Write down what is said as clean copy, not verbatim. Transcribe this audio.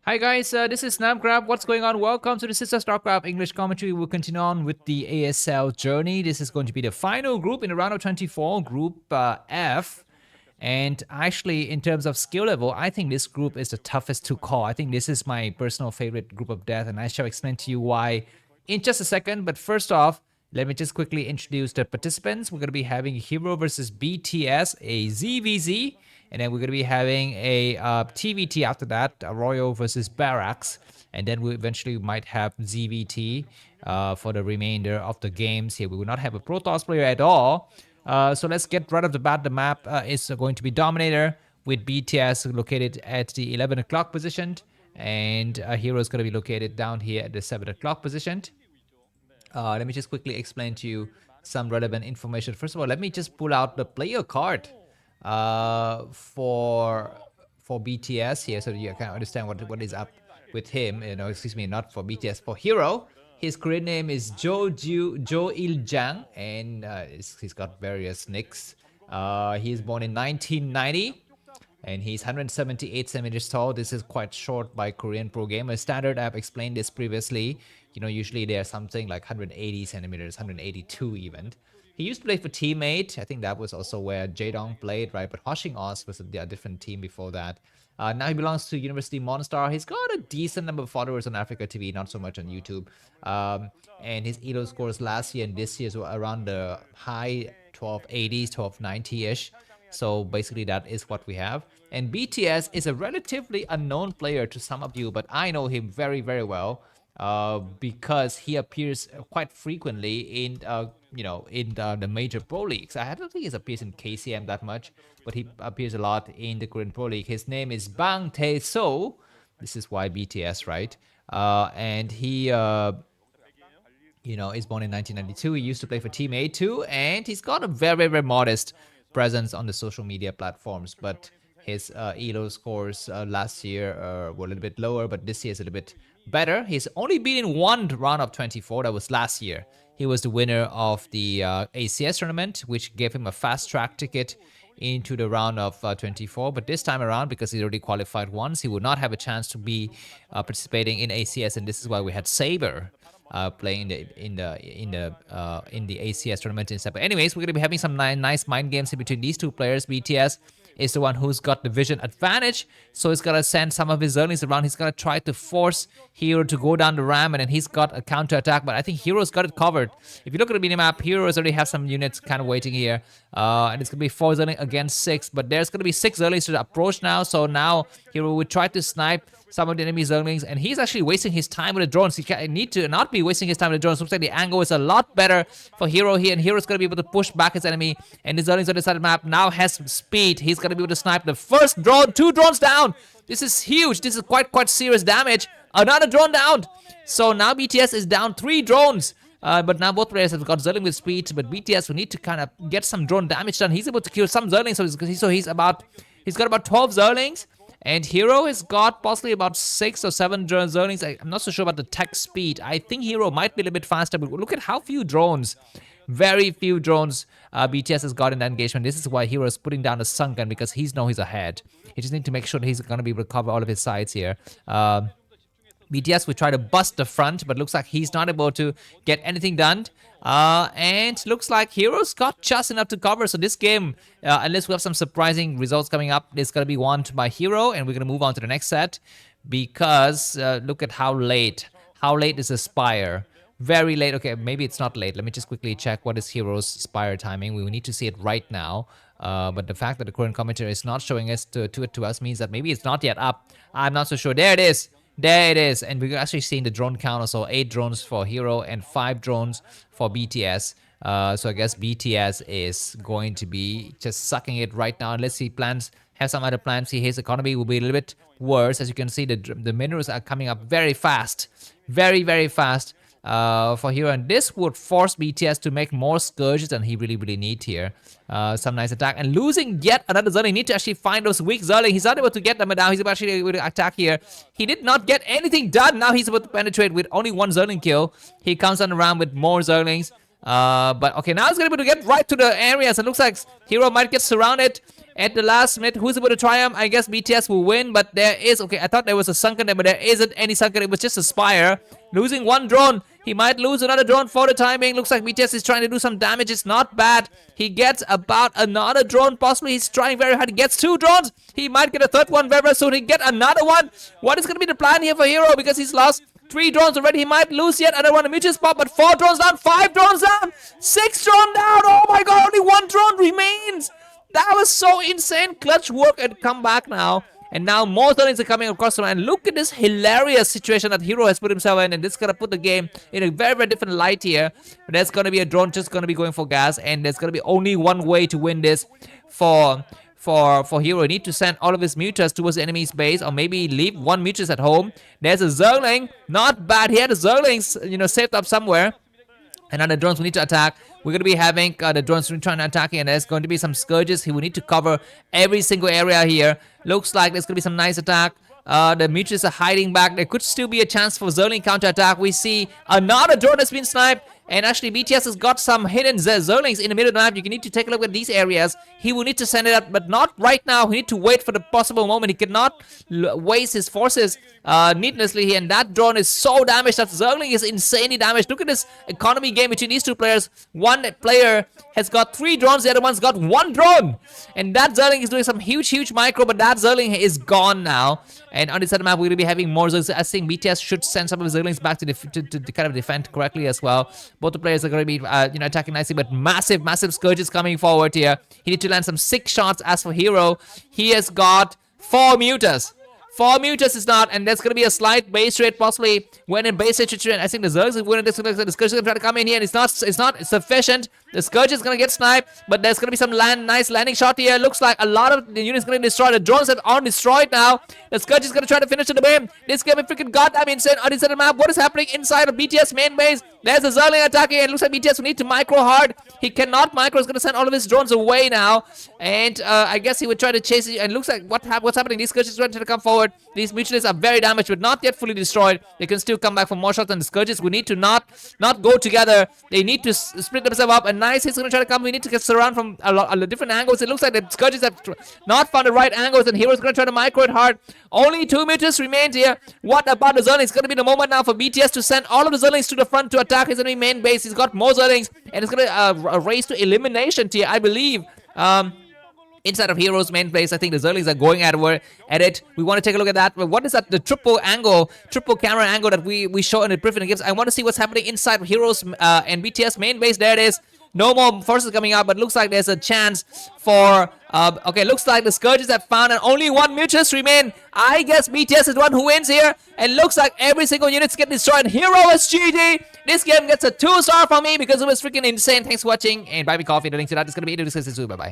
Hi guys, this is Namkraft. What's going on? Welcome to the Sister Starcraft English commentary. We'll continue on with the ASL journey. This is going to be the final group in the round of 24, Group F. And actually, in terms of skill level, I think this group is the toughest to call. I think this is my personal favorite group of death, and I shall explain to you why in just a second. But first off, let me just quickly introduce the participants. We're going to be having Hero versus BTS, a ZvZ. And then we're going to be having a TVT after that, a Royal versus Barracks. And then we eventually might have ZVT for the remainder of the games here. We will not have a Protoss player at all. So let's get right off the bat. The map is going to be Dominator with BTS located at the 11 o'clock position. And Hero is going to be located down here at the 7 o'clock position. Let me just quickly explain to you some relevant information. First of all, let me just pull out the player card for BTS here, so you can understand what is up with him. Excuse me, not for BTS, for Hero. His Korean name is Jo Il Jang, and he's got various nicks. He is born in 1990. And he's 178 centimeters tall. This is quite short by Korean pro gamers. Standard, I've explained this previously. Usually they're something like 180 centimeters, 182 even. He used to play for Teammate. I think that was also where Jaedong played, right? But Hoshing Oz was a different team before that. Now he belongs to University Monstar. He's got a decent number of followers on Africa TV, not so much on YouTube. And his ELO scores last year and this year were around the high 1280s, 1290-ish. So basically that is what we have. And BTS is a relatively unknown player to some of you, but I know him very, very well. Because he appears quite frequently in the major pro leagues. I don't think he appears in KCM that much, but he appears a lot in the Korean Pro League. His name is Bang Tae-so. This is why BTS, right? And he is born in 1992. He used to play for Team A2, and he's got a very, very modest presence on the social media platforms. But his ELO scores last year were a little bit lower, but this year is a little bit better. He's only been in one round of 24. That was last year. He was the winner of the ACS tournament, which gave him a fast track ticket into the round of 24. But this time around, because he already qualified once, he would not have a chance to be participating in ACS, and this is why we had Saber playing in the ACS tournament instead. But anyways, we're gonna be having some nice mind games in between these two players. BTS is the one who's got the vision advantage, so he's gonna send some of his Zerglings around. He's gonna try to force Hero to go down the ramp, and then he's got a counter attack. But I think Hero's got it covered. If you look at the minimap, Heroes already have some units kind of waiting here, and it's gonna be 4 Zerglings against 6. But there's gonna be 6 Zerglings to approach now. So now Hero would try to snipe some of the enemy Zerglings, and he's actually wasting his time with the drones. He need to not be wasting his time with the drones. Looks like the angle is a lot better for Hero here, and Hero's gonna be able to push back his enemy. And the Zerglings on the side of the map now has speed. He's gonna be able to snipe the first drone. 2 drones down. This is huge. This is quite serious damage. Another drone down. So now BTS is down 3 drones. But now both players have got Zerling with speed, but BTS will need to kind of get some drone damage done. He's able to kill some Zerlings, so he's got about 12 Zerlings. And Hero has got possibly about 6 or 7 Zerlings. I'm not so sure about the tech speed. I think Hero might be a little bit faster, but look at how few drones. Very few drones BTS has got in that engagement. This is why Hero is putting down the Sunken, because he's ahead. He just needs to make sure that he's going to be able to cover all of his sides here. BTS will try to bust the front, but looks like he's not able to get anything done. And looks like Hero's got just enough to cover. So this game, unless we have some surprising results coming up, is going to be won by Hero. And we're going to move on to the next set. Because look at how late. How late is the Spire? Very late. Okay, maybe it's not late. Let me just quickly check what is Hero's Spire timing. We will need to see it right now. But the fact that the current commentator is not showing us to us means that maybe it's not yet up. I'm not so sure. There it is. There it is, and we're actually seeing the drone count also. 8 drones for Hero and 5 drones for BTS. So I guess BTS is going to be just sucking it right now. Unless he has some other plans. His economy will be a little bit worse. As you can see, the minerals are coming up very fast. Very, very fast. For Hero, and this would force BTS to make more Scourges than he really needs here. Some nice attack, and losing yet another Zerling. Need to actually find those weak Zerling. He's not able to get them down. He's actually able to attack here. He did not get anything done. Now he's able to penetrate with only 1 Zerling kill. He comes on around with more Zerlings. But okay, now it's gonna be able to get right to the areas. It looks like Hero might get surrounded at the last minute. Who's able to triumph? I guess BTS will win, but there is, okay, I thought there was a sunken there, but there isn't any sunken. It was just a spire. Losing one drone. He might lose another drone for the time being. Looks like BTS is trying to do some damage. It's not bad. He gets about another drone. Possibly he's trying very hard. He gets 2 drones. He might get a third one very, very soon. He get another one. What is going to be the plan here for Hero? Because he's lost 3 drones already. He might lose yet another one. A mutual spot, but 4 drones down, 5 drones down, 6 drone down. Oh my god, only 1 drone remains. That was so insane. Clutch work and come back now. And now more Zerglings are coming across the line. And look at this hilarious situation that Hero has put himself in. And this is going to put the game in a very, very different light here. But there's going to be a drone just going to be going for gas. And there's going to be only one way to win this for Hero. You need to send all of his mutas towards the enemy's base. Or maybe leave one mutas at home. There's a Zergling. Not bad. He had a Zerglings, saved up somewhere. And now the drones we need to attack. We're going to be having the drones trying to attack, and there's going to be some Scourges. He will need to cover every single area here. Looks like there's going to be some nice attack. The Mutuals are hiding back. There could still be a chance for Zerling counter-attack. We see another drone has been sniped. And actually, BTS has got some hidden Zerlings in the middle of the map. You need to take a look at these areas. He will need to send it up, but not right now. He need to wait for the possible moment. He cannot waste his forces needlessly. And that drone is so damaged. That Zerling is insanely damaged. Look at this economy game between these 2 players. One player has got 3 drones. The other one's got 1 drone. And that Zerling is doing some huge micro, but that Zerling is gone now. And on this other map, we're going to be having more Zerglings. I think BTS should send some of the Zerglings back to kind of defend correctly as well. Both the players are going to be, attacking nicely, but massive Scourges coming forward here. He needs to land some 6 shots. As for Hero, he has got 4 mutas. 4 mutas is not, and there's going to be a slight base rate, possibly when in base rate situation. I think the Zergs is winning this. The Scourge is going to try to come in here, and it's not sufficient. The Scourge is going to get sniped, but there's going to be some nice landing shot here. Looks like a lot of the units going to destroy. The drones are destroyed now. The Scourge is going to try to finish the game. This game is freaking goddamn insane. On this other map, what is happening inside of BTS main base? There's a Zerling attacking. It looks like BTS will need to micro hard. He cannot micro. He's going to send all of his drones away now. And I guess he would try to chase it. And it looks like what's happening. These Scourges are trying to come forward. These mutualists are very damaged, but not yet fully destroyed. They can still come back for more shots. And the Scourges, we need to not go together. They need to split themselves up. And nice, he's going to try to come. We need to get surround from a lot of different angles. It looks like the Scourges have not found the right angles. And Hero's going to try to micro it hard. Only 2 mutualists remained here. What about the Zerlings? It's going to be the moment now for BTS to send all of the Zerlings to the front to attack his enemy main base. He's got more Zerlings, and it's going to race to elimination tier, I believe. Inside of Hero's main base, I think the Zerlings are going at it. We want to take a look at that. But what is that? The triple camera angle that we show in the briefing gives. I want to see what's happening inside of Hero's and BTS main base. There it is. No more forces coming out, but looks like there's a chance for... okay, looks like the Scourges have found and only 1 mutualist remain. I guess BTS is the one who wins here. And looks like every single unit's getting destroyed. Hero is GG. This game gets a 2-star from me because it was freaking insane. Thanks for watching. And buy me coffee. The link to that is going to be in the description. Bye-bye.